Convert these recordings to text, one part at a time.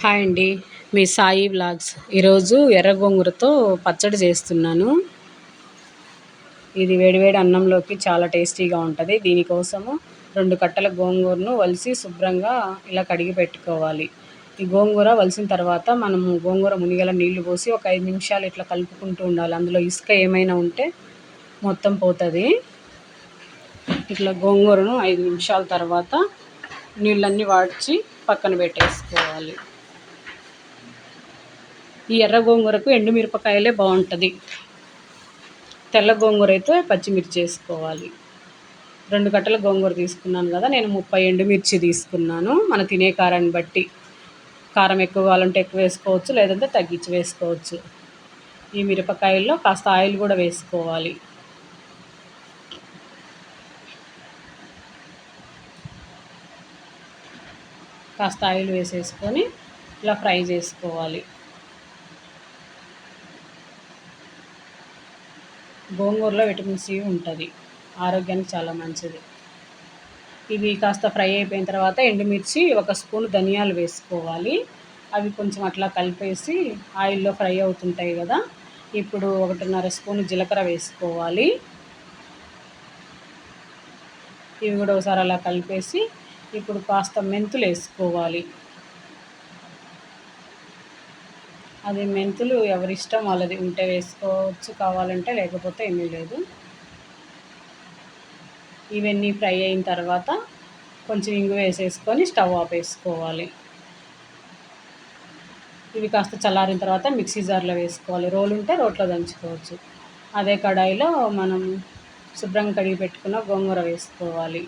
Hi అండి. మీ Sai vlogs. ఈరోజు ఎర్ర గోంగూరతో పచ్చడి చేస్తున్నాను. ఇది వేడివేడి అన్నంలోకి చాలా టేస్టీగా ఉంటుంది. దీనికోసము 2 కట్టల గోంగూరను వలిసి శుభ్రంగా ఇలా కడిగి పెట్టుకోవాలి. ఈ గోంగూర వలిసిన తర్వాత మనము గోంగూర మునిగేల నీళ్లు పోసి ఒక 5 నిమిషాలు ఇట్లా కలుపుకుంటూ ఉండాలి. అందులో ఇసుక ఏమైనా ఉంటే మొత్తం పోతుంది. ఇట్లా గోంగూరను 5 నిమిషాల తర్వాత నీళ్ళన్నీ వాడ్చి పక్కన పెట్టేసుకోవాలి. ఈ ఎర్ర గోంగూరకు ఎండుమిరపకాయలే బాగుంటుంది. తెల్ల గోంగూర అయితే పచ్చిమిర్చి వేసుకోవాలి. 2 కట్టల గోంగూర తీసుకున్నాను కదా, నేను 30 ఎండుమిర్చి తీసుకున్నాను. మన తినే కారాన్ని బట్టి కారం ఎక్కువ కావాలంటే ఎక్కువ వేసుకోవచ్చు, లేదంటే తగ్గించి వేసుకోవచ్చు. ఈ మిరపకాయల్లో కాస్త ఆయిల్ కూడా వేసుకోవాలి. కాస్త ఆయిల్ వేసేసుకొని ఇలా ఫ్రై చేసుకోవాలి. గోంగూరలో విటమిన్ సి ఉంటుంది, ఆరోగ్యానికి చాలా మంచిది. ఇవి కాస్త ఫ్రై అయిపోయిన తర్వాత ఎండుమిర్చి, 1 స్పూన్ ధనియాలు వేసుకోవాలి. అవి కొంచెం అట్లా కలిపేసి ఆయిల్లో ఫ్రై అవుతుంటాయి కదా, ఇప్పుడు 1.5 స్పూన్ జీలకర్ర వేసుకోవాలి. ఇవి కూడా ఒకసారి అలా కలిపేసి ఇప్పుడు కాస్త మెంతులు వేసుకోవాలి. అది మెంతులు ఎవరిష్టం వాళ్ళది, ఉంటే వేసుకోవచ్చు, కావాలంటే లేకపోతే ఏమీ లేదు. ఇవన్నీ ఫ్రై అయిన తర్వాత కొంచెం ఇంగు వేసేసుకొని స్టవ్ ఆపేసుకోవాలి. ఇవి కాస్త చల్లారిన తర్వాత మిక్సీ జార్లో వేసుకోవాలి. రోలు ఉంటే రోట్లో దంచుకోవచ్చు. అదే కడాయిలో మనం శుభ్రంగా కడిగి పెట్టుకున్న గోంగూర వేసుకోవాలి.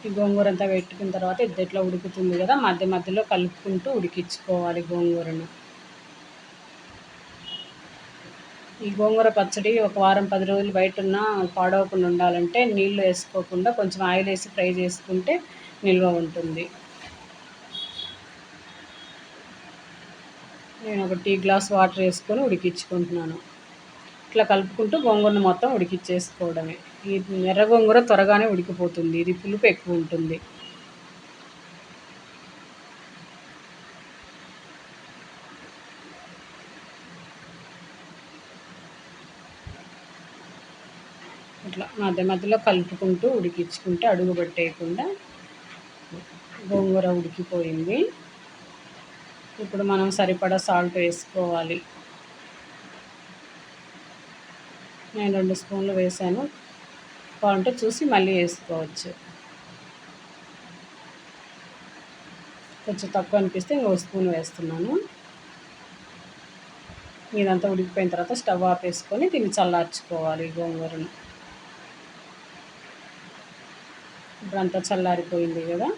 ఈ గోంగూర అంతా పెట్టుకున్న తర్వాత ఇట్లా ఉడుకుతుంది కదా, మధ్య మధ్యలో కలుపుకుంటూ ఉడికించుకోవాలి గోంగూరను. ఈ గోంగూర పచ్చడి ఒక వారం 10 రోజులు బయట ఉన్న పాడవకుండా ఉండాలంటే నీళ్ళు వేసుకోకుండా కొంచెం ఆయిల్ వేసి ఫ్రై చేసుకుంటే నిల్వ ఉంటుంది. నేను ఒక టీ గ్లాస్ వాటర్ వేసుకొని ఉడికించుకుంటున్నాను. ఇట్లా కలుపుకుంటూ గోంగూరను మొత్తం ఉడికిచ్చేసుకోవడమే. ఈ ఎర్ర గోంగూర త్వరగానే ఉడికిపోతుంది, ఇది పులుపు ఎక్కువ ఉంటుంది. ఇట్లా మధ్య మధ్యలో కలుపుకుంటూ ఉడికించుకుంటే అడుగు పెట్టేయకుండా గోంగూర ఉడికిపోయింది. ఇప్పుడు మనం సరిపడా సాల్ట్ వేసుకోవాలి. నేను 2 స్పూన్లు వేసాను, కావాలంటే చూసి మళ్ళీ వేసుకోవచ్చు. కొంచెం తక్కువ అనిపిస్తే ఇంకో స్పూన్ వేస్తున్నాను. ఇదంతా ఉడికిపోయిన తర్వాత స్టవ్ ఆపేసుకొని దీన్ని చల్లార్చుకోవాలి గోంగూరను. ఇప్పుడంతా చల్లారిపోయింది కదా,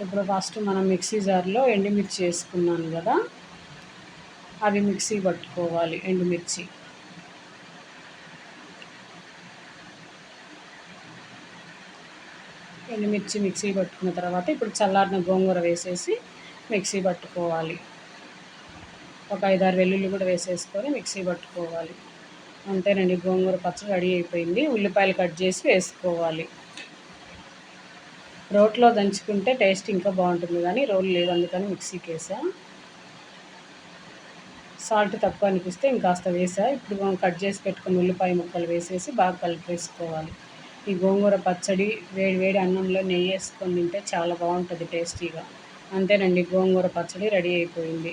ఇప్పుడు ఫస్ట్ మనం మిక్సీ జార్లో ఎండుమిర్చి వేసుకున్నాను కదా, అవి మిక్సీ పట్టుకోవాలి. ఎండుమిర్చి మిక్సీ పట్టుకున్న తర్వాత ఇప్పుడు చల్లారిన గోంగూర వేసేసి మిక్సీ పట్టుకోవాలి. ఒక 5-6 వెల్లుల్లి కూడా వేసేసుకొని మిక్సీ పట్టుకోవాలి. అంతేనండి, గోంగూర పచ్చడి రెడీ అయిపోయింది. ఉల్లిపాయలు కట్ చేసి వేసుకోవాలి. రోట్లో దంచుకుంటే టేస్ట్ ఇంకా బాగుంటుంది, కానీ రోలు లేదు, అందుకని మిక్సీకి వేసా. సాల్ట్ తక్కువ అనిపిస్తే ఇంకాస్త వేసా. ఇప్పుడు కట్ చేసి పెట్టుకుని ఉల్లిపాయ ముక్కలు వేసేసి బాగా కలిపేసుకోవాలి. ఈ గోంగూర పచ్చడి వేడి వేడి అన్నంలో నెయ్యి వేసుకొని తింటే చాలా బాగుంటుంది టేస్టీగా. అంతేనండి, గోంగూర పచ్చడి రెడీ అయిపోయింది.